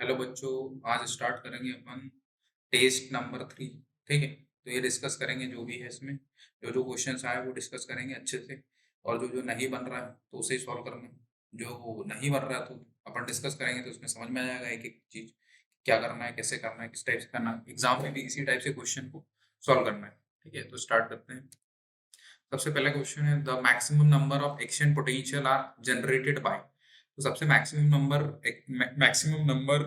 Hello बच्चों, आज start करेंगे अपन टेस्ट नंबर 3। ठीक है, तो ये डिस्कस करेंगे जो भी है इसमें, जो जो क्वेश्चंस आए वो डिस्कस करेंगे अच्छे से। और जो जो नहीं बन रहा है तो उसे ही सॉल्व करना है। जो नहीं बन रहा है तो अपन डिस्कस करेंगे तो उसमें समझ में आ जाएगा एक एक चीज, क्या करना है, कैसे करना है, किस टाइप से करना है। एग्जाम में भी इसी टाइप से क्वेश्चन को सॉल्व करना है। ठीक है, तो स्टार्ट करते हैं। सबसे पहला क्वेश्चन है, the maximum number of action potential are generated by. तो सबसे maximum number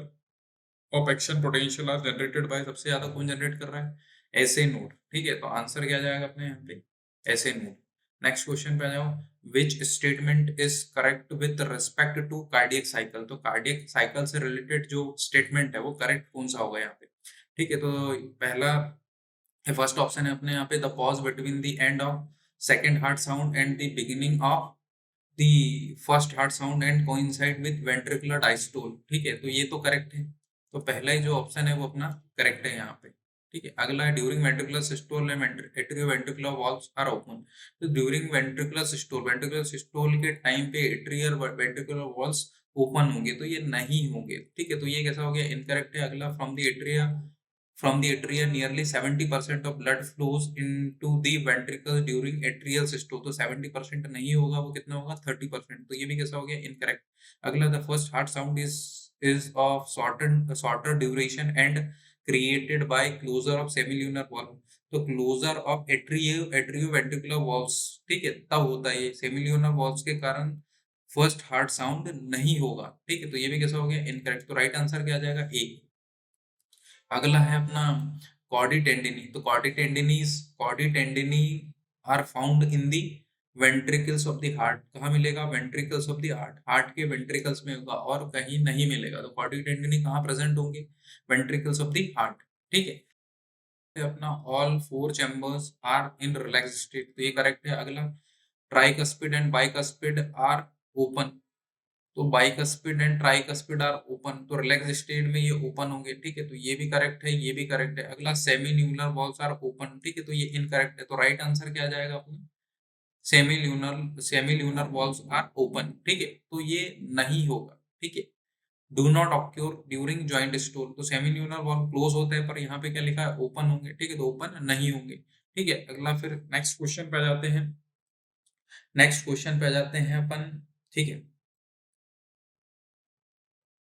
of action potential are generated by, सबसे ज्यादा कौन जनरेट कर रहा है? ऐसे नोड। ठीक है, तो आंसर क्या जाएगा अपने यहाँ पे? ऐसे नोड। नेक्स्ट क्वेश्चन पे आ जाओ। Which statement is correct with respect to cardiac cycle. तो कार्डियक साइकिल से रिलेटेड जो स्टेटमेंट है वो करेक्ट कौन सा होगा यहाँ पे? ठीक है, तो पहला फर्स्ट ऑप्शन है अपने यहाँ पे, the pause between the end of second heart sound and the beginning of the first heart sound and coincide with ventricular diastole. ठीक है, तो ये तो करेक्ट है। तो पहला ही जो ऑप्शन है वो अपना करेक्ट है यहाँ पे। ठीक है, अगला है during ventricular systole and atrioventricular valves are open. तो ड्यूरिंग वेंट्रिकुलर सिस्टोल के टाइम पे एट्रियल वेंट्रिकुलर वॉल्व्स ओपन होंगे, तो ये नहीं होंगे। ठीक है, तो ये कैसा हो गया? इनकरेक्ट है। अगला, from the atria nearly 70% of blood flows into the ventricles during atrial systole। तो 70% नहीं होगा, वो कितना होगा? 30%। तो ये भी कैसा हो गया? इनकरेक्ट। अगला, the first heart sound is of shorter duration and created by closure of semilunar valve। तो क्लोजर ऑफ एट्रियोवेंट्रिकुलर वॉल्व्स, ठीक है, तब होता है ये। सेमिल्यूनर वॉल्व्स के कारण फर्स्ट हार्ट साउंड नहीं होगा। ठीक है, तो ये भी कैसा हो गया? इनकरेक्ट। तो राइट आंसर क्या आ जाएगा? ए। अगला है अपना कॉर्डी टेंडिनी। तो chordae tendineae are found in the ventricles of the heart. कहाँ मिलेगा? Ventricles of the heart. Heart के वेंट्रिकल्स में होगा और कहीं नहीं मिलेगा। तो कॉर्डी टेंडिनी कहाँ प्रेजेंट होंगे? Ventricles of the heart. ठीक है, अपना all four chambers are in relax state. तो ये करेक्ट है। अगला, tricuspid and bicuspid are open. तो bicuspid and tricuspid are open. तो रिलैक्स स्टेट में ये ओपन होंगे। ठीक है, तो ये भी करेक्ट है, ये भी करेक्ट है। अगला, semi lunar valves are open. ठीक है, तो ये इनकरेक्ट है। तो राइट आंसर क्या आ जाएगा अपना? Semi lunar valves are open. ठीक है, तो ये नहीं होगा। ठीक है, do not occur during joint diastole. तो सेमी ल्यूनर वॉल्व क्लोज होते हैं, पर यहाँ पे क्या लिखा है? ओपन होंगे। ठीक है, तो ओपन नहीं होंगे। ठीक है, अगला फिर नेक्स्ट क्वेश्चन पे आ जाते हैं। अपन। ठीक है,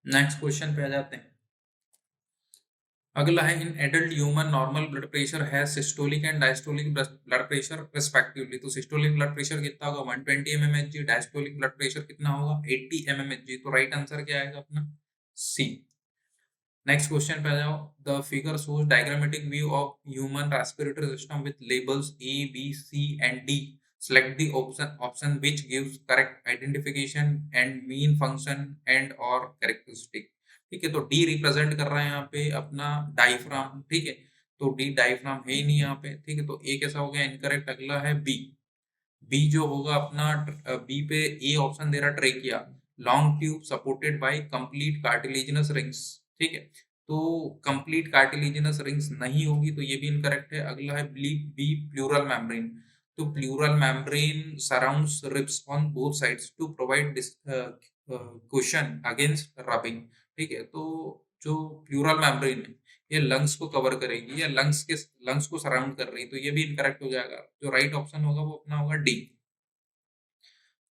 नेक्स्ट क्वेश्चन पे आ जाते हैं। अगला है, in adult human normal blood pressure है systolic and diastolic blood pressure respectively. तो सिस्टोलिक ब्लड प्रेशर कितना होगा? 120 mmHg। डायस्टोलिक ब्लड प्रेशर कितना होगा? 80 mmHg। तो राइट आंसर क्या आएगा अपना? सी। नेक्स्ट क्वेश्चन पे आ जाओ। The figure shows diagrammatic view of human respiratory system with labels A B C and D. Select the option which gives correct identification and mean function and or characteristic। ठीक है, तो D represent कर रहा है यहाँ पे अपना diaphragm. ठीक है, तो डी डायफ्राम है ही नहीं यहाँ पे। ठीक है, तो ए कैसा हो गया? इनकरेक्ट। अगला है बी। बी जो होगा अपना, बी पे ए ऑप्शन दे रहा trachea, long tube supported by complete cartilaginous rings. ठीक है, तो कंप्लीट कार्टिलेजिनस रिंग्स नहीं होगी, तो ये भी इनकरेक्ट है। अगला है बी बी प्लूरल मेम्ब्रेन। तो pleural membrane surrounds ribs on both sides to provide cushion against rubbing. ठीक है, तो जो प्लूरल मेम्ब्रेन है ये लंग्स को कवर करेगी या लंग्स को सराउंड कर रही है, तो ये भी इनकरेक्ट हो जाएगा। जो राइट ऑप्शन होगा वो अपना होगा डी।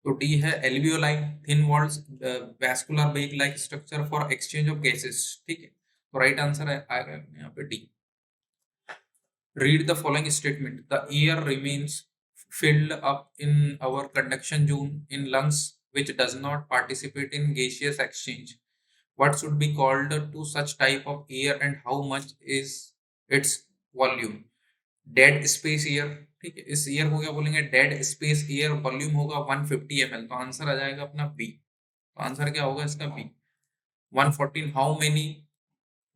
तो डी है alveoli, thin walls vascular bag like structure for exchange of gases. ठीक है, तो राइट आंसर आएगा यहाँ पे D. Read the following statement. The air remains filled up in our conduction zone in lungs which does not participate in gaseous exchange. What should be called to such type of air and how much is its volume? Dead space air. ठीक है, इस air को क्या बोलेंगे? Dead space air. Volume होगा 150 ml। तो answer आ जाएगा अपना बी। तो आंसर क्या होगा इसका? B. 114, how many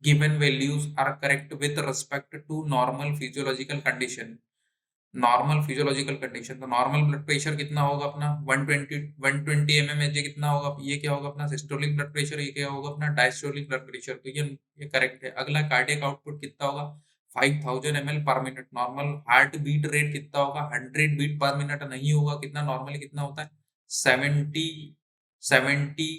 given values are correct with respect to normal physiological condition. Normal physiological condition, तो नॉर्मल ब्लड प्रेशर कितना होगा अपना? 120 mmHg कितना होगा? ये क्या होगा अपना? Systolic blood pressure. ये क्या होगा अपना? Diastolic blood pressure. तो ये करेक्ट है। अगला, कार्डियक आउटपुट कितना होगा? 5000 ml per minute. Normal heart beat rate कितना होगा? 100 बीट पर मिनट नहीं होगा। कितना नॉर्मली कितना होता है? 70 70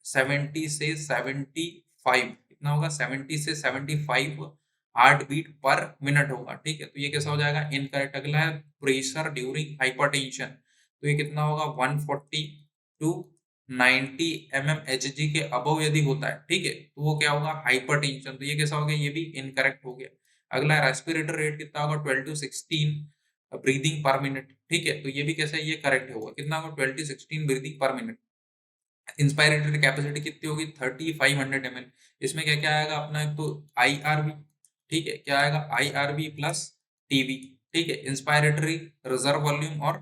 70 से 75 कितना होगा 70 से 75 हार्ट बीट पर मिनट होगा, ठीक है। तो ये कैसा हो जाएगा, इनकरेक्ट। अगला है प्रेशर ड्यूरिंग हाइपरटेंशन, तो ये कितना होगा 140 टू 90 mmHg के अबव यदि होता है, ठीक है, तो वो क्या होगा हाइपरटेंशन। तो ये कैसा हो गया, ये भी इनकरेक्ट हो गया। अगला रेस्पिरेटर रेट कितना होगा 12 टू 16 ब्रीदिंग पर मिनट, ठीक है, तो ये भी कैसा है, ये करेक्ट होगा। कितना होगा 12 to 16 breathing per minute. Inspiratory capacity कितनी होगी 3500 ml। इसमें क्या क्या आएगा अपना, एक तो IRV, ठीक है, क्या आएगा IRV प्लस टीवी, ठीक है। इंस्पायरेटरी रिजर्व वॉल्यूम और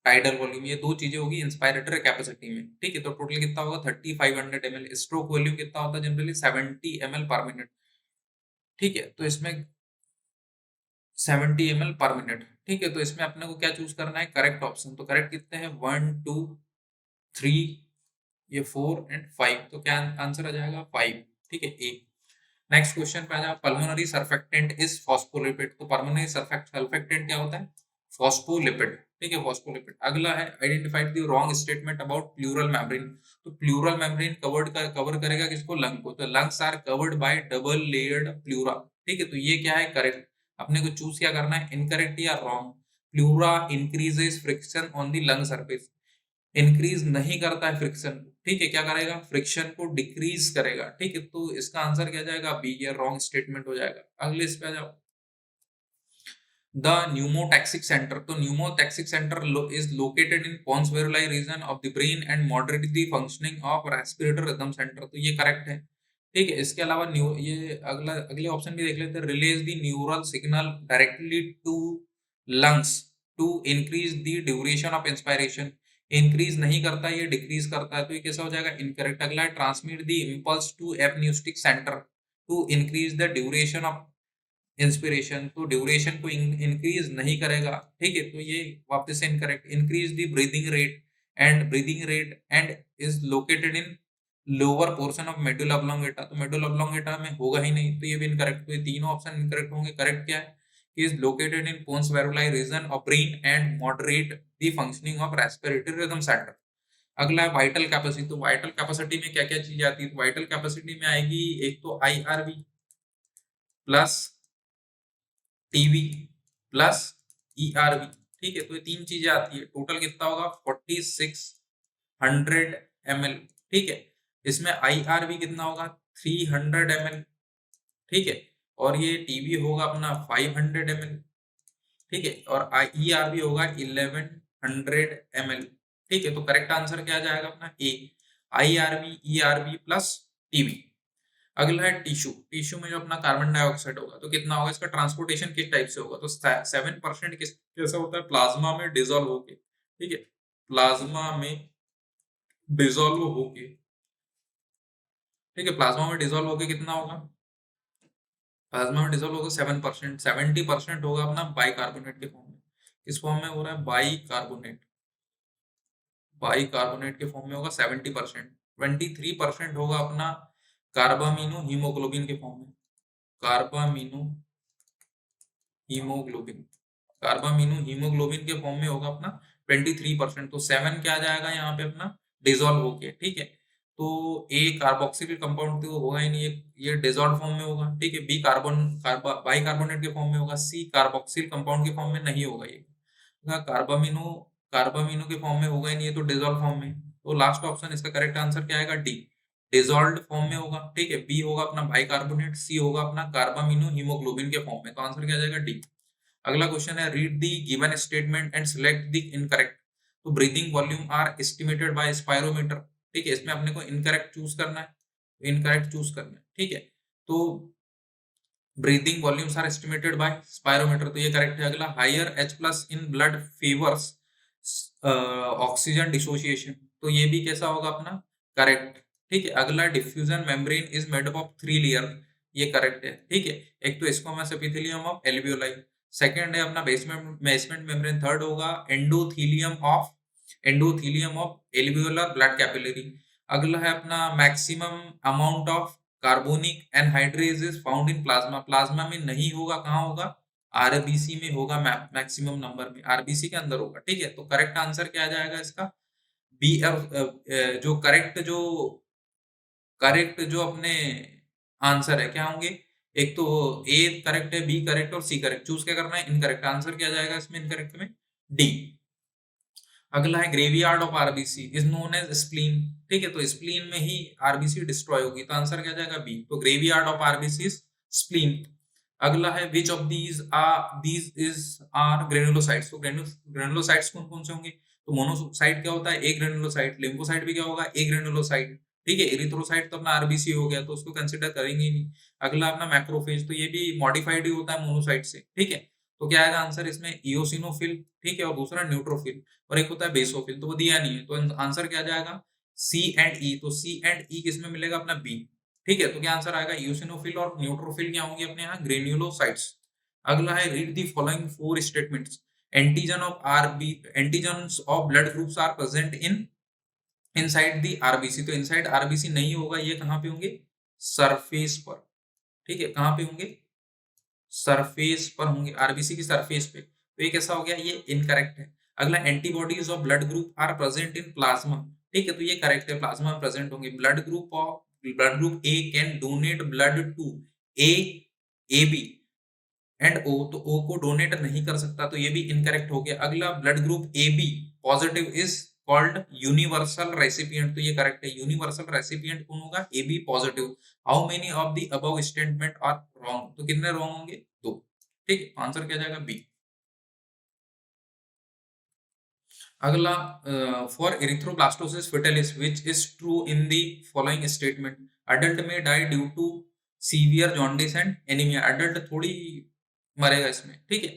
टाइडल वॉल्यूम, ये दो चीजें होगी इंस्पायरेटरी कैपेसिटी में, ठीक है। तो टोटल कितना होगा 3500 ml। स्ट्रोक वॉल्यूम कितना होता है जनरली 70 ml पर मिनट, ठीक है। तो इसमें 70 ml पर मिनट, ठीक है। तो इसमें अपने को क्या चूज करना है, करेक्ट ऑप्शन। तो करेक्ट कितने हैं 1 2 3, ये 4 एंड 5, तो क्या आंसर आ जाएगा 5, ठीक है, ए। नेक्स्ट क्वेश्चन पे आ जाओ, पल्मोनरी सर्फेक्टेंट इज फॉस्फोलिपिड। तो पल्मोनरी सर्फेक्टेंट क्या होता है, फॉस्फोलिपिड, ठीक है, फॉस्फोलिपिड। अगला है identified the wrong statement about pleural membrane. तो प्लूरल मेम्ब्रेन कवर करेगा किसको, लंग को। तो lungs are covered by double layered pleura, ठीक है। तो ये क्या है, करेक्ट। अपने को चूज क्या करना है, इनकरेक्ट या wrong. Pleura increases friction on the lung surface, increase नहीं करता है फ्रिक्शन, ठीक है। क्या करेगा, फ्रिक्शन को डिक्रीज करेगा, ठीक है। तो इसका आंसर क्या जाएगा, बी, ये रॉन्ग स्टेटमेंट हो जाएगा। अगले इस पे आ जाओ, द न्यूमोटैक्सिक सेंटर। तो pneumotaxic centre is located in pons varolii region of the brain and moderate the functioning of respirator rhythm centre. तो ये करेक्ट है, ठीक है। इसके अलावा ये अगले ऑप्शन भी देख लेते हैं, release the neural signal directly to lungs to increase the duration of inspiration. Increase नहीं करता, ये डिक्रीज करता है, तो ये कैसा हो जाएगा, इनकरेक्ट। अगला है transmit the impulse to apneustic centre to increase the duration of inspiration. तो ड्यूरेशन को इंक्रीज नहीं करेगा, ठीक है। तो ये वापस से incorrect. Increase the breathing rate and is located in lower portion of medulla oblongata. तो मेडुला ऑब्लोंगेटा में होगा ही नहीं, तो ये भी इनकरेक्ट। तो ये तीनों ऑप्शन इनकरेक्ट होंगे। करेक्ट क्या है, is located in pons varolai region of brain and moderate the functioning of respiratory rhythm center। अगला है वाइटल कैपेसिटी। तो वाइटल कैपेसिटी में क्या क्या चीजें आती है, तो वाइटल कैपेसिटी में आएगी एक तो IRV plus TV plus ERV, ठीक है। तो ये तीन चीजें आती है। टोटल कितना होगा 4600 ml, ठीक है। इसमें IRV कितना होगा 300 ml, ठीक है। और ये टीवी होगा अपना 500 ml, ठीक है। और IERV होगा 1100 ml, ठीक है। तो करेक्ट आंसर क्या जाएगा अपना ए, IRV ERV प्लस टीवी। अगला है टिश्यू। टिश्यू में जो अपना कार्बन डाइऑक्साइड होगा, तो कितना होगा, इसका ट्रांसपोर्टेशन किस टाइप से होगा, तो 7% कैसा होता है, प्लाज्मा में डिसॉल्व होके, ठीक है। प्लाज्मा में डिसॉल्व होके, ठीक है, प्लाज्मा में डिसॉल्व होके कितना होगा, प्लाज्मा में डिसॉल्व होगा 7%। 70% होगा अपना बाइकार्बोनेट के फॉर्म में। किस फॉर्म में हो रहा है, बाइकार्बोनेट के फॉर्म में होगा 70%। 23% होगा अपना कार्बामिनो हीमोग्लोबिन के फॉर्म में, कार्बामिनो हीमोग्लोबिन, कार्बामिनो हीमोग्लोबिन के फॉर्म में होगा अपना 23%। तो 7 क्या जाएगा यहाँ पे अपना डिसॉल्व होके, ठीक है। तो ए कार्बोक्सिल कंपाउंड तो होगा ही नहीं, ये डिसॉल्व फॉर्म में होगा, ठीक है। बी बाइकार्बोनेट के फॉर्म में होगा। सी कार्बोक्सिल कंपाउंड के फॉर्म में नहीं होगा, ये कार्बामिनो कार्बामिनो के फॉर्म में होगा ही नहीं, ये तो डिसॉल्व फॉर्म में। तो लास्ट ऑप्शन इसका करेक्ट आंसर क्या आएगा, डी, डिसॉल्व्ड फॉर्म में होगा, ठीक है। बी होगा अपना बाइकार्बोनेट, सी होगा अपना कार्बामिनो हीमोग्लोबिन के फॉर्म में। तो आंसर क्या जाएगा, डी। अगला क्वेश्चन है, read the given statement and select the incorrect. तो breathing volume are estimated by spirometer, ठीक है। इसमें अपने को इनकरेक्ट चूज करना है, इनकरेक्ट चूज करना है, ठीक है। तो breathing volumes are estimated by spirometer, तो ये करेक्ट है। अगला, higher H+ in blood favours oxygen dissociation, तो ये भी कैसा होगा अपना, करेक्ट, ठीक है। अगला, diffusion membrane is made up of 3 layer, ये करेक्ट है, ठीक है। एक तो squamous epithelium of alveoli, second है अपना बेसमेंट मेम्ब्रेन, थर्ड होगा endothelium of alveolar blood capillary. अगला है अपना maximum amount of carbonic anhydrase is found in plasma, plasma में नहीं होगा, कहाँ होगा, आरबीसी में होगा, मैक्सिमम नंबर में आरबीसी के अंदर होगा, ठीक है। तो करेक्ट आंसर क्या जाएगा इसका, बी। जो करेक्ट जो अपने आंसर है क्या होंगे, एक तो ए करेक्ट है, बी करेक्ट और सी करेक्ट, चूज क्या करना है, इनकरेक्ट। आंसर क्या जाएगा इसमें इनकरेक्ट में, डी। अगला है graveyard of RBC is known as spleen, ठीक है, तो स्प्लीन में ही आरबीसी डिस्ट्रॉय होगी, तो आंसर क्या जाएगा बी, तो graveyard of RBC is spleen. अगला है which of these is are granulocytes, तो ग्रेनुलोसाइट्स कौन कौन से होंगे, तो मोनोसाइट क्या होता है, ए ग्रेनुलोसाइट, लिम्फोसाइट भी क्या होगा, ए ग्रेनुलोसाइट, ठीक है। एरिथ्रोसाइट तो अपना आरबीसी हो गया, तो उसको कंसिडर करेंगे ही नहीं। अगला अपना मैक्रोफेज, तो ये भी मॉडिफाइड ही होता है मोनोसाइट से, ठीक है, तो क्या आएगा आंसर इसमें इओसिनोफिल, ठीक है, और दूसरा न्यूट्रोफिल, और एक होता है बेसोफिल, तो वो दिया नहीं है, तो आंसर क्या जाएगा सी एंड ई, तो सी एंड ई किसमें मिलेगा अपना बी, ठीक है, तो क्या आंसर आएगा यूसिनोफिल और न्यूट्रोफिल क्या होंगे अपने यहाँ ग्रेन्युलोसाइट्स। अगला है read the following four statements, antigens of blood groups are present in inside the RBC, तो इनसाइड आरबीसी नहीं होगा, ये कहाँ पे होंगे, सरफेस पर, ठीक है, कहाँ पे होंगे, सरफेस पर होंगे, आरबीसी की सरफेस पे, तो ये कैसा हो गया, ये इनकरेक्ट है। अगला antibodies of blood group are present in plasma, ठीक है, तो ये करेक्ट है, प्लाज्मा में प्रेजेंट होंगे। Blood group A can donate blood to A, A B and O, तो ओ को डोनेट नहीं कर सकता, तो ये भी इनकरेक्ट हो गया। अगला blood group A B positive is called universal recipient, तो ये करेक्ट है, यूनिवर्सल रेसिपिएंट कौन होगा, A B positive. How many of the above statement are wrong, तो कितने रॉन्ग होंगे, दो, ठीक है, आंसर क्या जाएगा बी। अगला for erythroblastosis fetalis which is true in the following statement, adult में die due to severe jaundice and anaemia, adult थोड़ी मरेगा इसमें, ठीक है,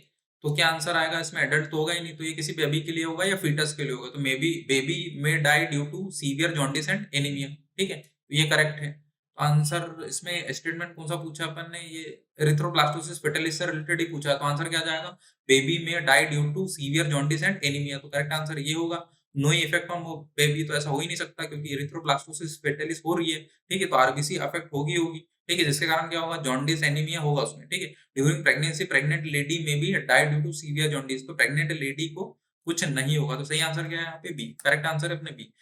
तो क्या आंसर आएगा इसमें, एडल्ट तो होगा ही नहीं, तो ये किसी बेबी के लिए होगा या फीटस के लिए होगा, तो मे बी बेबी में die due to severe jaundice and anaemia, ठीक है, तो ये करेक्ट है। तो आंसर इसमें स्टेटमेंट कौन सा पूछा अपन ने, ये एरिथ्रोब्लास्टोसिस फेटालिस से रिलेटेड ही पूछा, तो आंसर क्या जाएगा, बेबी में die due to severe jaundice and anaemia, तो करेक्ट आंसर ये होगा। नो इफेक्ट ऑन बेबी, तो ऐसा हो ही नहीं सकता क्योंकि एरिथ्रोब्लास्टोसिस फेटालिस हो रही है, ठीक है, तो आरबीसी अफेक्ट होगी होगी, ठीक है, जिसके कारण क्या होगा, जॉन्डिस एनीमिया होगा उसमें, ठीक है। ड्यूरिंग प्रेगनेंसी प्रेग्नेंट लेडी में भी die due to severe jaundice, तो प्रेग्नेंट लेडी को कुछ नहीं होगा, तो सही आंसर क्या है यहाँ पे बी, करेक्ट आंसर है अपने B.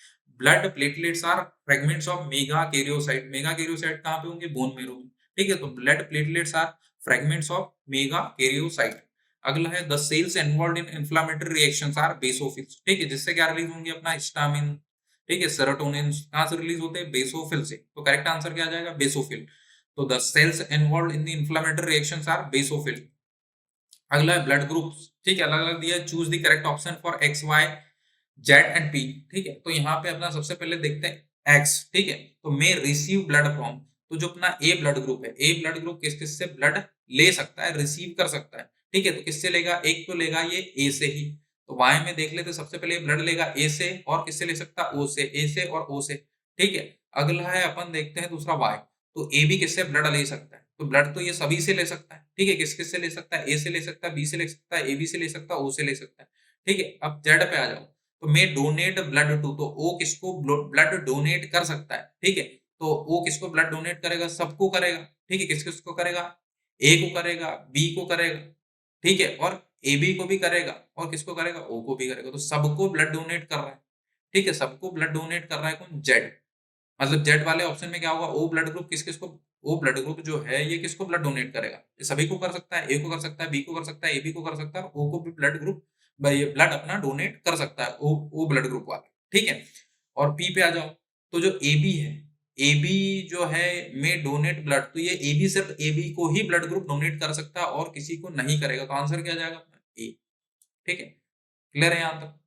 Blood platelets are fragments of megakaryocyte, megakaryocyte कहाँ पे होंगे, बोन मैरो में, ठीक है, तो blood platelets are fragments of megakaryocyte. अगला है the cells involved in inflammatory reactions are basophils, ठीक है, जिससे क्या रिलीज होंगे अपना हिस्टामिन, ठीक है, सेरोटोनिन कहाँ से रिलीज होते हैं, बेसोफिल से, तो करेक्ट आंसर क्या आ जाएगा, बेसोफिल। तो the cells involved in the inflammatory reactions are basophil. अगला है ब्लड ग्रुप्स, ठीक है, अलग अलग दिया है, choose the correct option for X Y Z and P, ठीक है, तो यहाँ पे अपना सबसे पहले देखते हैं एक्स, ठीक है, तो मे रिसीव ब्लड फ्रॉम, तो जो अपना ए ब्लड ग्रुप है, ए ब्लड ग्रुप किस किस से ब्लड ले सकता है, रिसीव कर सकता है, ठीक है, तो किससे लेगा, एक तो लेगा ये ए से ही, तो वाई में देख लेते सबसे पहले ब्लड लेगा ए से, और किससे ले सकता है, ओ से, ए से और ओ से, ठीक है। अगला है अपन देखते हैं दूसरा वाई, तो ए भी किससे ब्लड ले सकता है, तो ब्लड तो ये सभी से ले सकता है, ठीक है, किस किस से ले सकता है, ए से ले सकता है, बी से ले सकता है, ए बी से ले सकता है, ओ से ले सकता है, ठीक है। अब जेड पे आ जाओ, तो मे डोनेट ब्लड टू, तो ओ किसको ब्लड डोनेट कर सकता है, ठीक है, तो ओ किसको ब्लड डोनेट करेगा, सबको करेगा, ठीक है, किस किसको करेगा, ए को करेगा, बी को करेगा, ठीक है, और ए बी को भी करेगा, और किसको करेगा, ओ को भी करेगा, तो सबको ब्लड डोनेट कर रहा है, ठीक है, सबको ब्लड डोनेट कर रहा है कौन, जेड, मतलब जेड वाले ऑप्शन में क्या होगा, ओ ब्लड ग्रुप किस किसको, ओ ब्लड ग्रुप जो है ये किसको ब्लड डोनेट करेगा, ये सभी को कर सकता है, ए को कर सकता है, बी को कर सकता है, ए बी को कर सकता है, ओ को भी ब्लड ग्रुप भाई ब्लड अपना डोनेट कर सकता है, ओ ब्लड ग्रुप वाला, ठीक है। और पी पे आ जाओ, तो जो ए बी है, ए बी जो है में डोनेट ब्लड, तो ये ए बी सिर्फ ए बी को ही ब्लड ग्रुप डोनेट कर सकता है और किसी को नहीं करेगा, तो आंसर क्या जाएगा अपना ए, ठीक है, क्लियर है यहाँ तक।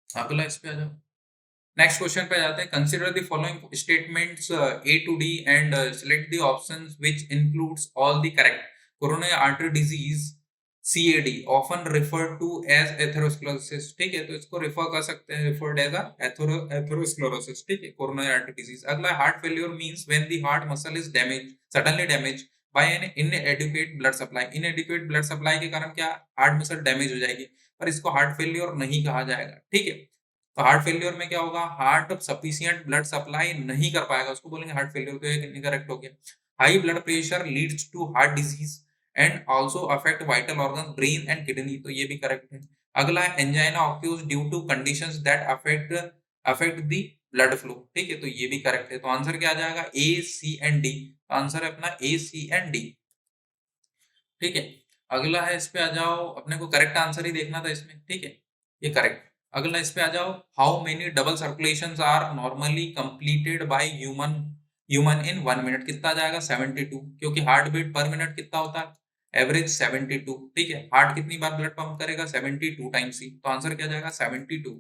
अगला इस पे आ जाओ, नेक्स्ट क्वेश्चन पे जाते हैं, consider the following statements A to D and select the options which includes all the correct. Coronary artery disease CAD often referred to as atherosclerosis, ठीक है, तो इसको रेफर कर सकते हैं, रिफर्ड एज एथेरोस्क्लेरोसिस, ठीक है, कोरोनरी आर्टरी डिजीज। अगला heart failure means when the heart muscle is damage, suddenly damage by an inadequate blood supply, inadequate blood supply के कारण क्या हार्ट मसल डैमेज हो जाएगी, पर इसको हार्ट फेल्योर नहीं कहा जाएगा, ठीक है। तो हार्ट फेल्योर में क्या होगा, हार्ट सफिशिएंट ब्लड सप्लाई नहीं कर पाएगा, उसको बोलेंगे हार्ट फेल्योर, तो ये करेक्ट हो गया। High blood pressure leads to heart disease and also affect vital organ brain and kidney, तो ये भी करेक्ट है। अगला है angina occurs due to conditions that affect the blood flow, ठीक है, तो ये भी करेक्ट है। तो आंसर क्या आ जाएगा, ए, सी एंड डी। तो आंसर है अपना ए, सी एंड डी, ठीक है। अगला है, इस पे आ जाओ, अपने को करेक्ट आंसर ही देखना था इसमें, ठीक है, ये करेक्ट। अगला इस पे आ जाओ, how many double circulations are normally completed by human human in 1 मिनट। कितना आ जाएगा, 72, क्योंकि हार्ट बीट पर मिनट कितना होता है, एवरेज 72, ठीक है। हार्ट कितनी बार ब्लड पंप करेगा, 72 टाइम्स ही, तो आंसर क्या जाएगा, 72।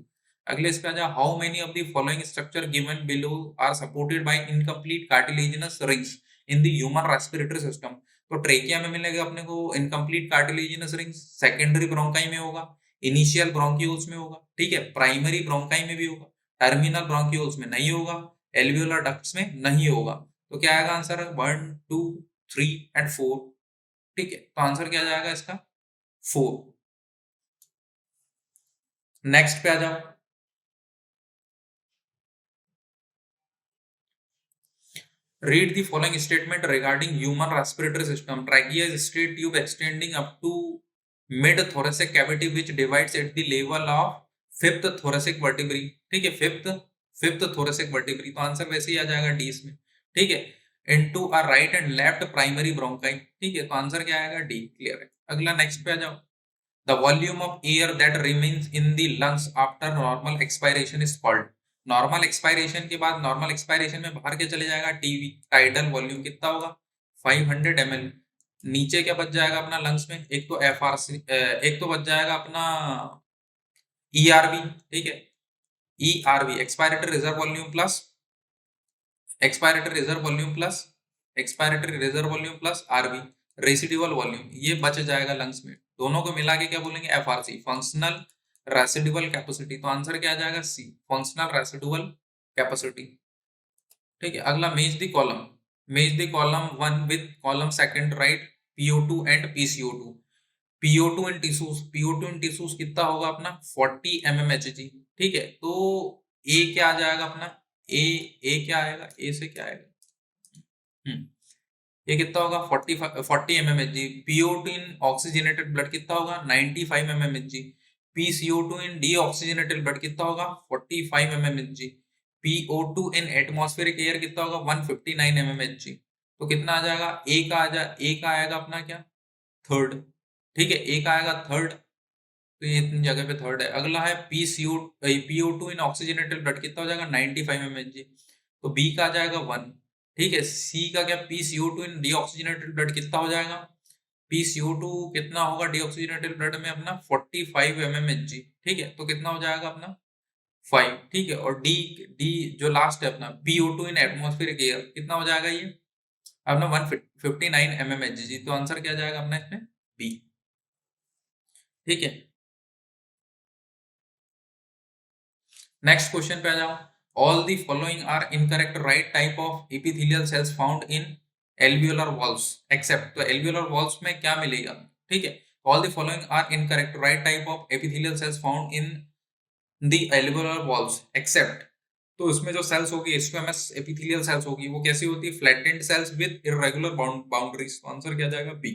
अगले इस पे आ जाओ, how many of the following structure given below are supported by incomplete cartilaginous rings in the human respiratory system. तो ट्रेकिया में मिलेगा अपने को incomplete cartilaginous rings, secondary bronchi में होगा, इनिशियल ब्रोंकियोल्स में होगा, ठीक है, प्राइमरी ब्रोंकाई में भी होगा, टर्मिनल ब्रोंकियोल्स में नहीं होगा, एल्वियोलर डक्ट्स में नहीं होगा। तो क्या आएगा आंसर, 1, 2, 3 एंड 4, ठीक है। तो आंसर क्या जाएगा इसका, 4। नेक्स्ट पे आ जाओ, read the following statement regarding human respiratory system. Trachea is a straight tube extending up to mid thoracic cavity which divides at the level of fifth thoracic vertebrae, ठीक है, फिफ्थ thoracic vertebrae। तो answer वैसे ही आ जाएगा D इसमें, ठीक है, into a right and left primary bronchi, ठीक है। तो आंसर क्या आएगा, डी, क्लियर है। अगला नेक्स्ट पे आ जाओ, the volume of air that remains in the lungs after normal expiration is called. Normal expiration के बाद, नॉर्मल एक्सपायरेशन में बाहर क्या चले जाएगा, टीवी, टाइडल वॉल्यूम कितना होगा, 500 ml। नीचे क्या बच जाएगा अपना लंग्स में, एक तो एफआरसी, एक तो बच जाएगा अपना ईआरवी, ठीक है, ERV expiratory reserve volume plus expiratory reserve volume plus expiratory reserve volume plus RV residual volume, ये बच जाएगा लंग्स में। दोनों को मिला के क्या बोलेंगे, एफआरसी, फंक्शनल रेसिडुअल कैपेसिटी। तो आंसर क्या आ जाएगा, सी, फंक्शनल रेसिडुअल कैपेसिटी, ठीक है। अगला, मेज the column 1 with column second right PO2 and PCO2। PO2 in tissues, PO2 in tissues कितना होगा अपना, 40 mmHg, ठीक है। तो ए क्या आ जाएगा अपना, ए क्या आएगा, ए से क्या आएगा, ये कितना होगा, 40 mmHg। PO2 इन ऑक्सीजनेटेड ब्लड कितना होगा, 95 mmHg। PCO2 इन डीऑक्सीजनेटेड ब्लड कितना होगा, 45 mmHg। PO2 इन एटमॉस्फेरिक एयर कितना होगा, 159 mmHg। तो कितना आ जाएगा, ए का आएगा अपना क्या, थर्ड, ठीक है, ए का आएगा थर्ड, तो ये इतनी जगह पे थर्ड है। अगला है PO2 इन ऑक्सीजनेटेड ब्लड कितना हो जाएगा, 95 mmHg, तो बी का आ जाएगा 1, ठीक है। सी का क्या, PCO2 इन डीऑक्सीजनेटेड ब्लड कितना हो जाएगा, PCO2 कितना होगा डीऑक्सीजनेटेड ब्लड में अपना, 45 mmHg, ठीक है। तो कितना हो जाएगा अपना 5, ठीक है। और डी डी जो लास्ट है अपना, PO2 इन एटमॉस्फेरिक एयर कितना हो जाएगा ये अपना, 159 mmHg। तो आंसर क्या जाएगा अपना इसमें, बी, ठीक है। नेक्स्ट क्वेश्चन पे आ जाओ, all the following are incorrect, right type of epithelial cells found in alveolar walls except. तो एल्वियोलर वॉल्स में क्या मिलेगा, ठीक है, all the following are incorrect, right type of epithelial cells found in the alveolar walls except. तो इसमें जो sales होगी, स्क्वेमस एपिथेलियल सेल्स होगी, वो कैसी होती है, flattened cells with irregular boundaries. Answer क्या जाएगा, बी।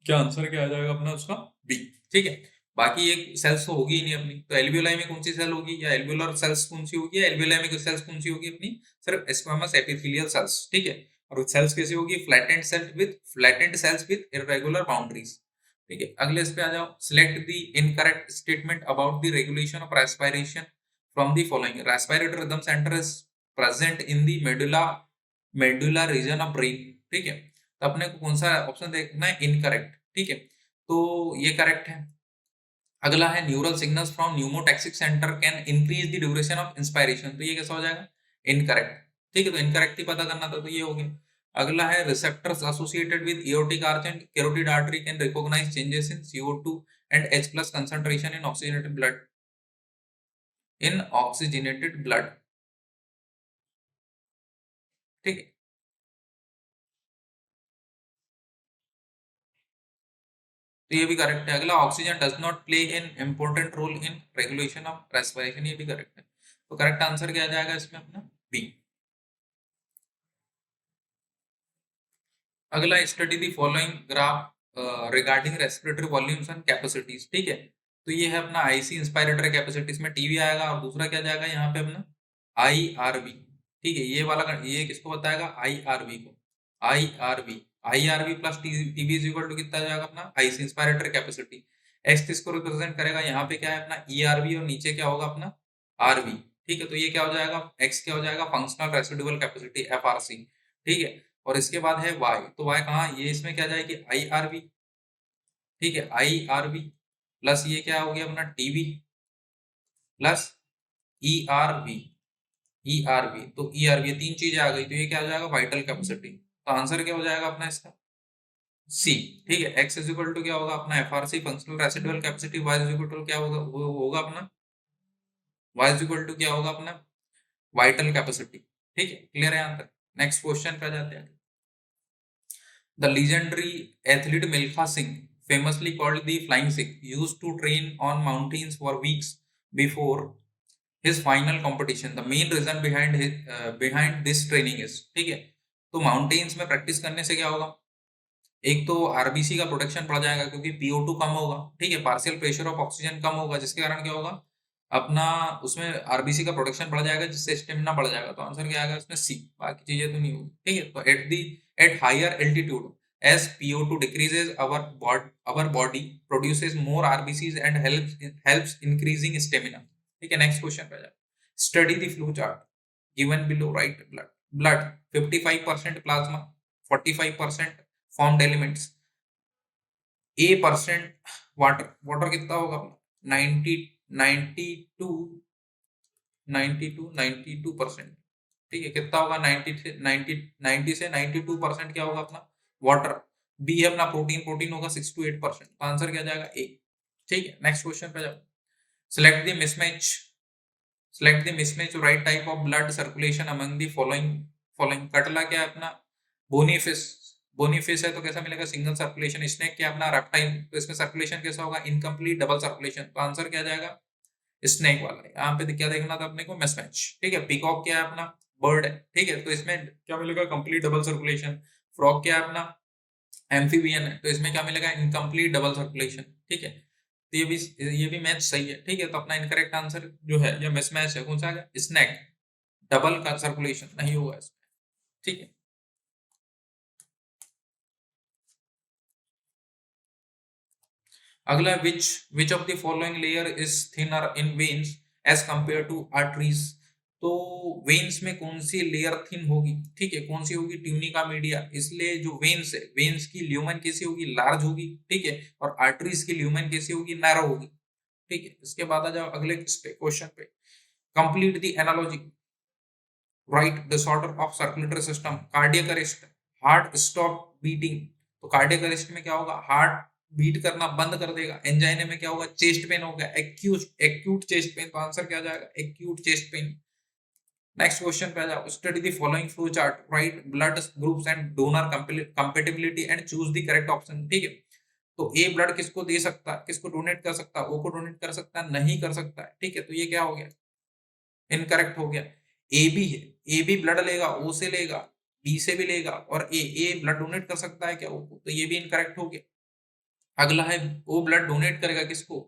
क्या आंसर क्या आ जाएगा अपना उसका, बी, ठीक है। बाकी एक सेल्स तो होगी ही नहीं अपनी, तो एल्वियोलाई में कौन सी सेल होगी, या एल्वियोलर सेल्स कौन सी होगी, या एल्वियोलाई में सेल्स कौन सी होगी अपनी, सिर्फ स्क्वेमस एपिथेलियल सेल्स, ठीक है। और सेल्स कैसी होगी, flattened cells with irregular boundaries, ठीक है। अगले इस पे आ जाओ, select the incorrect statement about the regulation of respiration from the following. Respiratory rhythm centre is present in the medulla region of brain, ठीक है। तो अपने को कौन सा ऑप्शन देखना है, इनकरेक्ट, ठीक है, तो ये करेक्ट है। अगला है, neural signals from pneumotaxic centre can increase the duration of inspiration. तो ये कैसा हो जाएगा, इनकरेक्ट, ठीक है। तो इनकरेक्ट ही पता करना था, तो ये हो गया। अगला है, receptors associated with aortic arch and carotid artery can recognise changes in CO2 and H+ concentration in oxygenated blood, ठीक है। तो ये भी करेक्ट है। अगला, oxygen does not play an important role in regulation of respiration, ये भी correct है। तो करेक्ट आंसर क्या आ जाएगा इसमें अपना, बी। अगला, study the following graph regarding respiratory volumes and capacities, ठीक है। तो ये है अपना आईसी इंस्पायरेटरी कैपेसिटीज में टीवी आएगा, और दूसरा क्या जाएगा यहाँ पे अपना IRB, ठीक है, ये वाला ये किसको बताएगा, IRB को, IRB plus TB is equal to कितना जाएगा अपना IC इंस्पायरेटरी कैपेसिटी, X किसको रिप्रेजेंट करेगा, यहाँ पे क्या है अपना ERB और नीचे क्या होगा अपना RB, ठीक है, तो ये क्या हो जाएगा, X क्या हो जाएगा फंक्शनल रेसिडुअल कैपेसिटी FRC, ठीक है, और इसके बाद है Y, तो Y कहाँ, ये इसमें क्या जाएगी IRB, ठीक है, IRB प्लस ये क्या हो गया अपना TB प्लस ERB, तो ERB तीन चीजें आ गई, तो ये क्या हो जाएगा वाइटल कैपेसिटी, तो आंसर क्या हो जाएगा अपना इसका सी, ठीक है, X इज इक्वल टू क्या होगा अपना FRC functional residual capacity, Y is equal to क्या होगा, वो होगा अपना Y इज इक्वल टू क्या होगा अपना वाइटल कैपेसिटी, ठीक है, क्लियर है यहाँ तक। नेक्स्ट क्वेश्चन पे जाते हैं। The legendary athlete Milkha Singh, famously called the Flying Sikh, used to train on mountains for weeks before his final competition. The main reason behind this training is, ठीक है, तो mountains में practice करने से क्या होगा, एक तो आरबीसी का प्रोटेक्शन बढ़ जाएगा क्योंकि PO2 कम होगा, ठीक है, पार्शियल प्रेशर ऑफ ऑक्सीजन कम होगा, जिसके कारण क्या होगा अपना उसमें आरबीसी का प्रोटेक्शन बढ़ जाएगा, जिससे स्टेमिना बढ़ जाएगा, तो आंसर क्या आएगा इसमें सी, बाकी चीजें तो नहीं होगी, ठीक है, तो at higher altitude as PO2 decreases our body produces more RBCs and helps increasing stamina, ठीक है, नेक्स्ट क्वेश्चन पे जाओ। Study the flow chart given below, right, blood 55% plasma, 45% formed elements, A% water कितना होगा अपना 92%, ठीक है, कितना होगा 90 से 92% क्या होगा अपना वाटर, बी है अपना प्रोटीन होगा 6 to 8%, तो आंसर क्या जाएगा ए, ठीक है, नेक्स्ट क्वेश्चन पे जाओ। Select the mismatch right type of blood circulation among the following कटला क्या है अपना बोनीफिश है, तो कैसा मिलेगा सिंगल सर्कुलेशन, स्नेक क्या अपना रेप्टाइल, तो इसमें सर्कुलेशन कैसा होगा इनकम्प्लीट डबल सर्कुलेशन, तो आंसर क्या जाएगा स्नेक वाला, यहाँ पे क्या देखना था अपने को मिसमैच, ठीक है, पीकॉक क्या है अपना बर्ड है, ठीक है, तो इसमें क्या मिलेगा कंप्लीट डबल सर्कुलेशन, फ्रॉग क्या है अपना एम्फीबियन है, तो इसमें क्या मिलेगा इनकम्प्लीट डबल सर्कुलेशन, ठीक है, तो ये भी मैच सही है, ठीक है, तो अपना इनकरेक्ट आंसर जो है ये मिसमैच है, कौन सा है स्नेक, डबल का सर्कुलेशन नहीं होगा इसमें, ठीक है। अगला which of the following layer is thinner in veins as compare to arteries, तो वेन्स में कौन सी लेयर थिन होगी, ठीक है, कौन सी होगी ट्यूनिका मीडिया, इसलिए जो वेन्स है वेन्स की ल्यूमेन कैसी होगी लार्ज होगी, ठीक है, और आर्टरीज की ल्यूमेन कैसी होगी नैरो होगी, ठीक है। इसके बाद आ जाओ अगले क्वेश्चन पे, complete the analogy, right disorder of circulatory system, cardiac arrest, heart stop beating, तो कार्डियक अरेस्ट में क्या होगा हार्ट बीट करना बंद कर देगा, एंजाइना में क्या होगा चेस्ट पेन होगा, एक्यूट चेस्ट पेन, तो आंसर क्या जाएगा acute chest pain. Next question पे आ जाओ, study the following flow chart, right blood groups and donor compatibility and choose the correct option, ठीक है, तो ए ब्लड किसको दे सकता है, किसको डोनेट कर सकता है, ओ को डोनेट कर सकता है, नहीं कर सकता है, ठीक है, तो ये क्या हो गया इनकरेक्ट हो गया। ए बी है, ए बी ब्लड लेगा ओ से लेगा बी से भी लेगा, और ए ब्लड डोनेट कर सकता है क्या ओ को, तो ये भी इनकरेक्ट हो गया। अगला है ओ ब्लड डोनेट करेगा किसको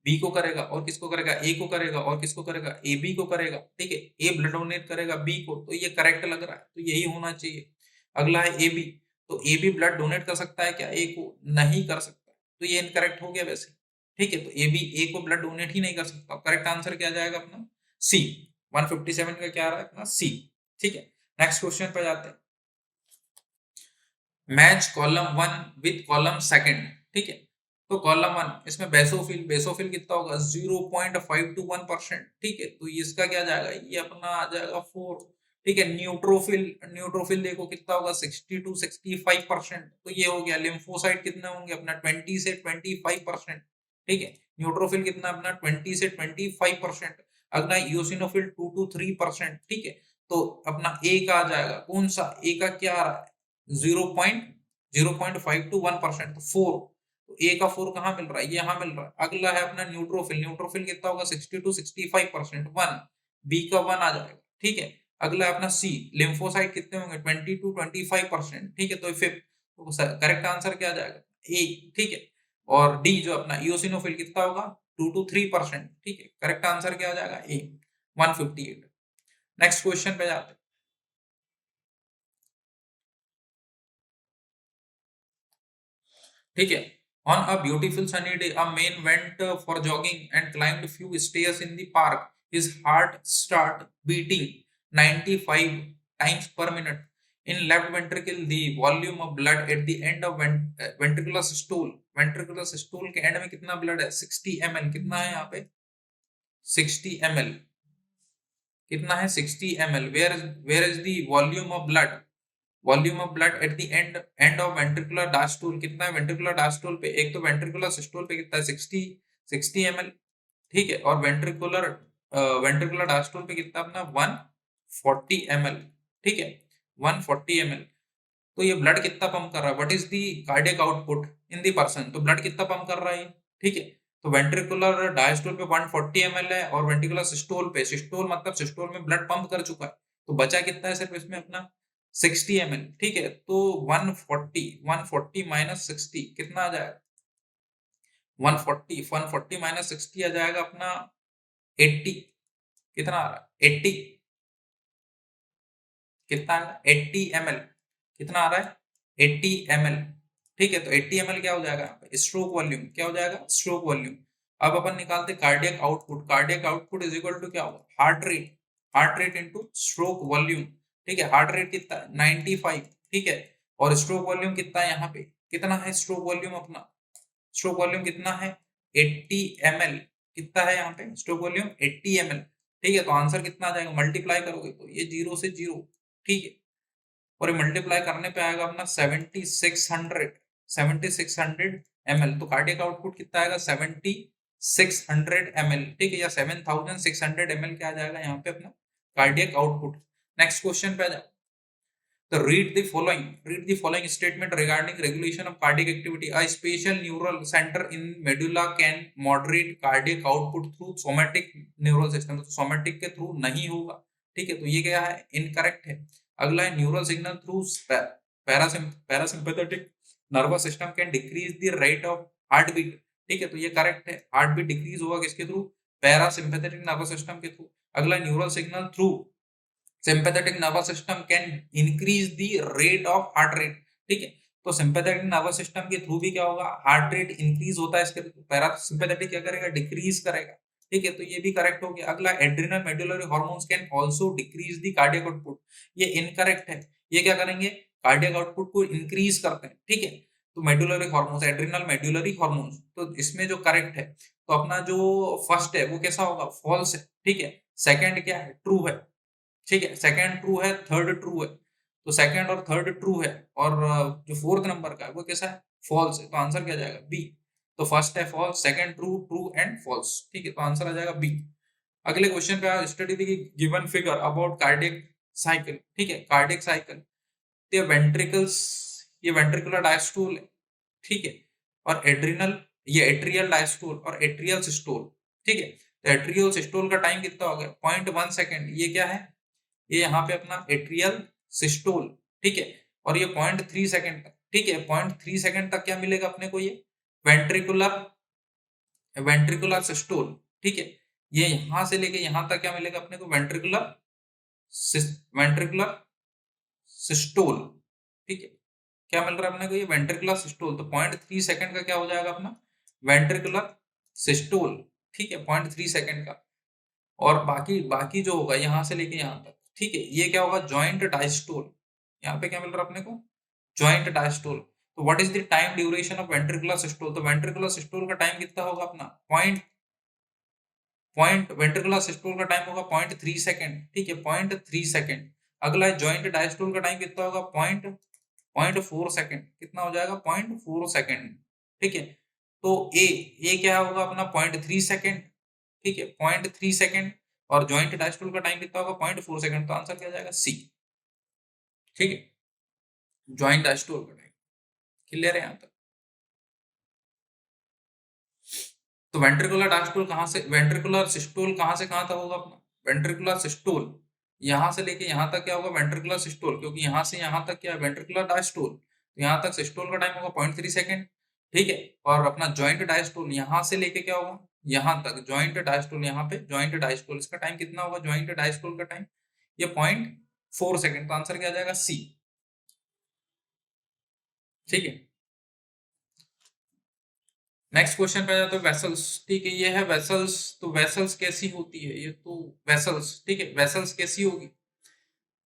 बी को करेगा, और किसको करेगा ए को करेगा, और किसको करेगा ए बी को करेगा, ठीक है, ए ब्लड डोनेट करेगा बी को, तो ये करेक्ट लग रहा है, तो यही होना चाहिए। अगला है ए बी, तो ए बी ब्लड डोनेट कर सकता है क्या ए को, नहीं कर सकता, तो ये इनकरेक्ट हो गया वैसे, ठीक है, तो ए बी ए को ब्लड डोनेट ही नहीं कर सकता, करेक्ट आंसर क्या जाएगा अपना सी, 157 का क्या आ रहा है अपना सी, ठीक है। नेक्स्ट क्वेश्चन पे जाते हैं, match column 1 with column second, ठीक है, तो कॉलम 1 इसमें बेसोफिल कितना होगा 0.5 to 1%, ठीक है, तो इसका क्या जाएगा ये अपना आ जाएगा 4, ठीक है। न्यूट्रोफिल देखो कितना होगा 60 to 65%, तो ये हो गया। लिम्फोसाइट कितने होंगे अपना 20 से 25%, ठीक है। न्यूट्रोफिल कितना अपना 20 से 25%। अगला यूसिनोफिल 2 to 3%, ठीक है। तो अपना ए का आ जाएगा कौन सा, ए का क्या आ रहा है 0.5 to 1%, तो 4, तो ए का 4 कहाँ मिल रहा है, ये यहाँ मिल रहा है। अगला है अपना न्यूट्रोफिल कितना होगा 60 to 65%, 1, बी का 1 आ जाएगा, ठीक है। अगला है अपना सी, लिम्फोसाइट कितने होंगे 20 to 25%, ठीक है, तो फिफ्थ, तो करेक्ट आंसर क्या आ जाएगा ए, ठीक है। और डी जो अपना इओसिनोफिल कितना होगा 2 to 3%, ठीक है, करेक्ट आंसर क्या आ जाएगा ए, 158। नेक्स्ट क्वेश्चन पे जाते हैं। ठीक है। On a beautiful sunny day, a man went for jogging and climbed few stairs in the park. His heart started beating 95 times per minute. In left ventricle, the volume of blood at the end of ventricular systole. Ventricular systole के end में कितना blood है? 60 ml. कितना है यहाँ पे? 60 ml. कितना है? 60 ml. Where is the volume of blood? Volume of blood at the end of ventricular diastole कितना है? वेंट्रिकुलर डायस्टोल पे, एक तो वेंट्रिकुलर सिस्टोल पे कितना है? 60 ml। ठीक है। और वेंट्रिकुलर डायस्टोल पे कितना अपना? 140 ml। ठीक है, 140 ml। तो ये ब्लड कितना पंप कर रहा है? What is the cardiac output in the person? तो ब्लड कितना पंप कर रहा है? ठीक है। तो वेंट्रिकुलर डायस्टोल पे 140 ml है और वेंट्रिकुलर सिस्टोल पे, सिस्टोल मतलब सिस्टोल में ब्लड पंप कर चुका है, तो बचा कितना है सिर्फ इसमें अपना? 60 ml। ठीक है। तो 140 माइनस 60 कितना आ जाएगा? 140 माइनस 60 आ जाएगा अपना 80। कितना आ रहा है? 80। कितना आ रहा है? 80 ml। कितना आ रहा है? 80 ml। ठीक है। तो 80 ml क्या हो जाएगा? Stroke volume. क्या हो जाएगा? Stroke volume. अब अपन निकालते cardiac output. Cardiac output is equal to क्या होगा? Heart rate. Heart rate into stroke volume. ठीक है। हार्ट रेट कितना? 95। ठीक है। और स्ट्रोक वॉल्यूम कितना है यहाँ पे? कितना है स्ट्रोक वॉल्यूम अपना? स्ट्रोक वॉल्यूम कितना है? 80 ml। कितना है यहाँ पे स्ट्रोक वॉल्यूम? 80 ml। ठीक है। तो आंसर कितना आ जाएगा? मल्टीप्लाई करोगे तो ये 0 से 0। ठीक है। और ये मल्टीप्लाई करने पे आएगा अपना 7600 ml। तो कार्डियक आउटपुट कितना आएगा? 7600 ml। ठीक है, या 7600 ml क्या आ जाएगा यहाँ पे अपना कार्डियक आउटपुट। नेक्स्ट क्वेश्चन पे आ जाओ। तो read the following statement regarding regulation of cardiac activity. A special neural center in medulla can moderate cardiac output through somatic neural system। तो somatic के थ्रू नहीं होगा। ठीक है। तो ये क्या है? इनकरेक्ट है। अगला है neural signal through parasympathetic nervous system can decrease the rate of heart beat. ठीक है। तो ये करेक्ट है। हार्ट बीट डिक्रीज होगा किसके थ्रू? पैरासिम्पैथेटिक नर्वस सिस्टम के थ्रू। अगला neural signal through sympathetic nervous system can increase the rate of heart rate. ठीक है। तो सिंपैथेटिक नर्वस सिस्टम के थ्रू भी क्या होगा? हार्ट रेट इंक्रीज होता है इसके थ्रू। पैरासिम्पैथेटिक क्या करेगा? डिक्रीज करेगा। ठीक है। तो ये भी करेक्ट हो गया। अगला adrenal medullary hormones can also decrease the cardiac output. ये इनकरेक्ट है। ये क्या करेंगे? कार्डियक आउटपुट को इंक्रीज करते हैं। ठीक है। तो medullary hormones, adrenal medullary hormones, तो इसमें जो करेक्ट है, तो अपना जो फर्स्ट है वो कैसा होगा? फॉल्स है। ठीक है। सेकंड क्या है? ट्रू है। ठीक है। सेकंड ट्रू है, थर्ड ट्रू है। तो सेकंड और थर्ड ट्रू है और जो फोर्थ नंबर का है वो कैसा है? फॉल्स है। तो आंसर क्या जाएगा? बी। तो फर्स्ट है false, second true, true and false. ठीक है। तो आंसर आ जाएगा बी। अगले क्वेश्चन पे study the given figure about cardiac cycle. ठीक है। कार्डियक साइकिल, ये वेंट्रिकल्स, ये वेंट्रिकुलर डायस्टोल है। ठीक है। और एड्रिनल, ये एट्रियल डायस्टोल और एट्रियल सिस्टोल। ठीक है। तो एट्रियल सिस्टोल का टाइम कितना हो गया? 0.1 सेकेंड। ये क्या है? ये यहाँ पे अपना एट्रियल सिस्टोल। ठीक है। और ये 0.3 सेकेंड तक। ठीक है। 0.3 सेकेंड तक क्या मिलेगा अपने को? ये वेंट्रिकुलर वेंट्रिकुलर सिस्टोल। ठीक है। ये यहां से लेके यहां तक क्या मिलेगा अपने को? Ventricular systole. ठीक है। क्या मिल रहा है अपने को? ये वेंट्रिकुलर सिस्टोल। तो 0.3 सेकेंड का क्या हो जाएगा अपना? Ventricular systole. ठीक है। 0.3 सेकेंड का। और बाकी बाकी जो होगा यहाँ से लेके यहाँ तक। ठीक है। ये क्या होगा? Joint diastole. यहाँ पे क्या मिल रहा है अपने को? Joint diastole. तो what is the time duration of ventricular systole? तो वेंट्रिकुलर सिस्टोल का टाइम कितना होगा अपना? वेंट्रिकुलर सिस्टोल का टाइम होगा 0.3 सेकेंड। ठीक है। 0.3 सेकेंड। अगला जॉइंट डायस्टोल का टाइम कितना होगा? 0.4 सेकेंड। कितना हो जाएगा? 0.4 सेकेंड। ठीक है। तो ए क्या होगा अपना? 0.3 सेकेंड। ठीक है। 0.3 सेकेंड। और जॉइंट डायस्टोल का टाइम कितना होगा? 0.4 सेकेंड। तो आंसर क्या जाएगा? सी। ठीक है। जॉइंट डायस्टोल का टाइम क्लियर है यहाँ तक? तो वेंट्रिकुलर डायस्टोल कहाँ से, वेंट्रिकुलर सिस्टोल कहाँ से कहाँ तक होगा अपना? वेंट्रिकुलर सिस्टोल यहाँ से लेके यहाँ तक क्या होगा? वेंट्रिकुलर सिस्टोल, क्योंकि यहाँ से यहाँ तक क्या है? Ventricular diastole. तो यहाँ तक सिस्टोल का टाइम होगा 0.3 सेकेंड। ठीक है। और अपना जॉइंट डायस्टोल यहाँ से लेके क्या होगा? यहाँ तक जॉइंट डायस्टोल, यहाँ पे जॉइंट डायस्टोल, इसका टाइम कितना होगा? जॉइंट डायस्टोल का टाइम ये 0.4 सेकेंड। तो आंसर क्या आ जाएगा? सी। ठीक है, नेक्स्ट क्वेश्चन पे जाते हैं। वेसल्स, ठीक है, ये है वेसल्स। तो वेसल्स कैसी होती है? ये तो वेसल्स, ठीक है, वेसल्स कैसी होगी?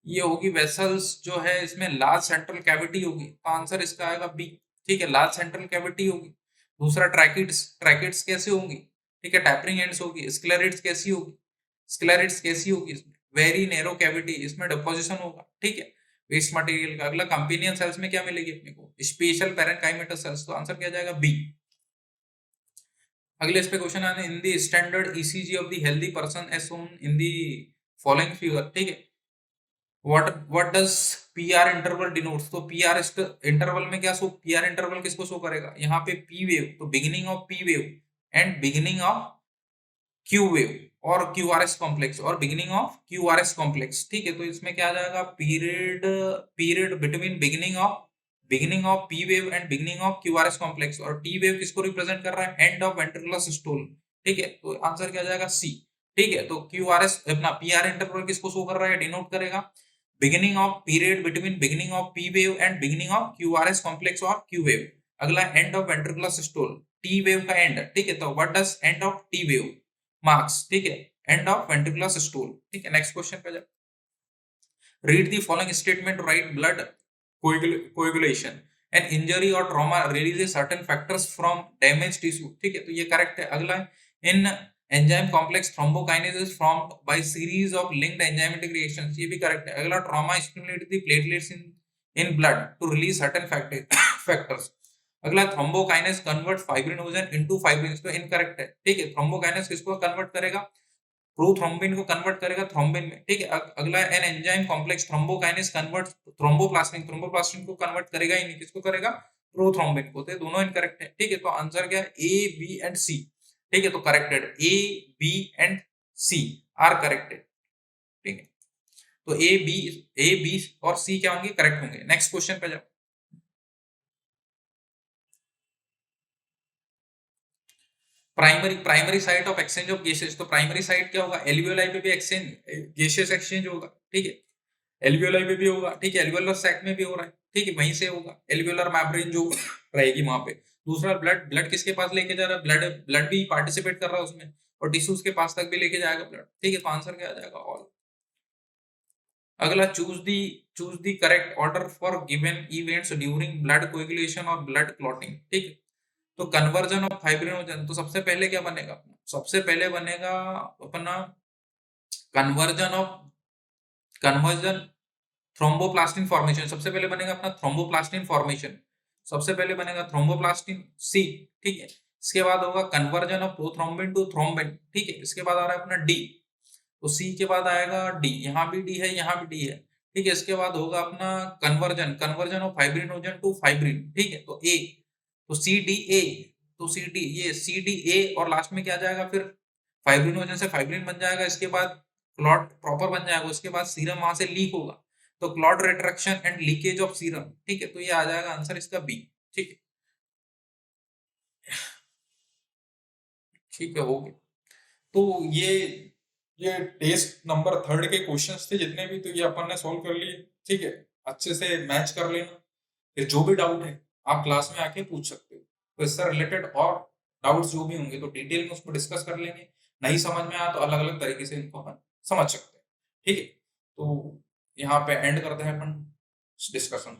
ये होगी वेसल्स जो है इसमें लार्ज सेंट्रल कैविटी होगी, तो आंसर इसका आएगा बी। ठीक है, लार्ज सेंट्रल कैविटी होगी। दूसरा ट्रैकिड्स, ट्रैकिड्स कैसे होंगी? ठीक है, टैपरिंग एंड्स होगी। स्क्लेरिड्स कैसी होगी? स्क्लेरिड्स कैसी होगी? इसमें वेरी नैरो कैविटी, इसमें डिपोजिशन होगा। ठीक है, वेस्ट मटेरियल का। अगला कंपेनियन सेल्स में क्या मिलेगी अपने को? स्पेशल पैरेंकाइमेटस सेल्स, तो आंसर क्या जाएगा? बी। अगले इस पे क्वेश्चन आने, in the standard ECG of the healthy person as shown in the following figure. ठीक है, what does PR interval denotes? तो पीआर इंटरवल में क्या शो, पीआर इंटरवल किसको शो करेगा? यहाँ पे पी वेव, तो beginning of P wave and beginning of Q wave और क्यूआरएस कॉम्प्लेक्स और बिगिनिंग ऑफ क्यूआरएस कॉम्प्लेक्स। ठीक है, तो इसमें क्या आ जाएगा? Period, period between beginning of P wave and beginning of QRS complex. और टी वेव किसको रिप्रेजेंट कर रहा है? End of ventricular systole. ठीक है, तो आंसर क्या आ जाएगा? सी। ठीक है, तो क्यूआरएस अपना पीआर इंटरवल किसको शो कर रहा है, डिनोट करेगा? Beginning of period between beginning of P wave and beginning of QRS complex और क्यू वेव। अगला end of ventricular systole, T wave का एंड। ठीक है, तो what does end of T wave marks? ठीक है, एंड ऑफ वेंट्रिकुलर सिस्टोल। ठीक है, नेक्स्ट क्वेश्चन पे जाओ। Read the following statement, right blood coagulation and injury और trauma releases certain factors from damage tissue. ठीक है, तो ये करेक्ट है। अगला है in enzyme complex thrombokinase is formed by series of linked enzymatic reactions, ये भी करेक्ट है। अगला, trauma stimulate the platelets in blood to release certain factors. अगला, thrombokinase convert fibrinogen into fibrins, तो इनकरेक्ट है। ठीक है, थ्रोम्बोकाइनेज किसको कन्वर्ट करेगा? प्रोथ्रोम्बिन को कन्वर्ट करेगा थ्रोम्बिन में। ठीक है, अगला an enzyme complex thrombokinase convert thromboplastin, thromboplastin को कन्वर्ट करेगा ही नहीं, किसको करेगा? प्रोथ्रोम्बिन को। तो दोनों इनकरेक्ट है। ठीक है, तो आंसर क्या है? A, B and C. ठीक है, तो corrected A, B and C are corrected. ठीक है, तो ए बी और सी क्या होंगे? करेक्ट होंगे। नेक्स्ट क्वेश्चन पे जाओ। Primary site of exchange of gases, तो प्राइमरी साइट क्या होगा? एल्वियोलाई पे भी एक्सचेंज, गैसेस एक्सचेंज होगा। ठीक है, एल्वियोलाई पे भी होगा। ठीक है, एल्वियोलर सैक में भी हो रहा है। ठीक है, वहीं से होगा। एल्वियोलर मेम्ब्रेन जो रहेगी वहां पे। दूसरा, ब्लड, ब्लड किसके पास लेके जा रहा है? ब्लड, ब्लड भी पार्टिसिपेट कर रहा है उसमें, और टिश्यूज के पास तक भी लेके जाएगा ब्लड। ठीक है, तो आंसर क्या आ जाएगा? ऑल। अगला, choose the correct order for given events during blood coagulation और ब्लड क्लॉटिंग। ठीक है, तो कन्वर्जन ऑफ फाइब्रिनोजन, तो सबसे पहले क्या बनेगा? सबसे पहले बनेगा अपना conversion of conversion thromboplastin formation. सबसे पहले बनेगा अपना थ्रोम्बोप्लास्टिन फॉर्मेशन, सबसे पहले बनेगा थ्रोम्बोप्लास्टिन सी। ठीक है, इसके बाद होगा conversion of prothrombin to thrombin. ठीक है, इसके बाद आ रहा है अपना डी, तो सी के बाद आएगा डी, यहाँ भी डी है, यहाँ भी डी है। ठीक है, इसके बाद होगा अपना conversion conversion of fibrinogen to fibrin. ठीक है, तो ए, तो सी डी ए, तो सी डी, ये सी डी ए और लास्ट में क्या जाएगा? फिर फाइब्रिनोजन से फाइब्रिन बन जाएगा, इसके बाद क्लॉट प्रॉपर बन जाएगा, उसके बाद सीरम वहां से लीक होगा, तो clot retraction and leakage of serum. ठीक है, तो ये आ जाएगा आंसर इसका बी। ठीक है, ठीक है, हो गया। तो ये टेस्ट नंबर 3 के क्वेश्चंस थे जितने भी, तो ये अपन ने सॉल्व कर लिए। ठीक है, अच्छे से मैच कर लेना। फिर जो भी डाउट है आप क्लास में आके पूछ सकते हो, तो इससे रिलेटेड और डाउट्स जो भी होंगे तो डिटेल में उसको डिस्कस कर लेंगे। नहीं समझ में आया तो अलग अलग तरीके से इनको अपन समझ सकते हैं। ठीक है, तो यहाँ पे एंड करते हैं अपन डिस्कशन।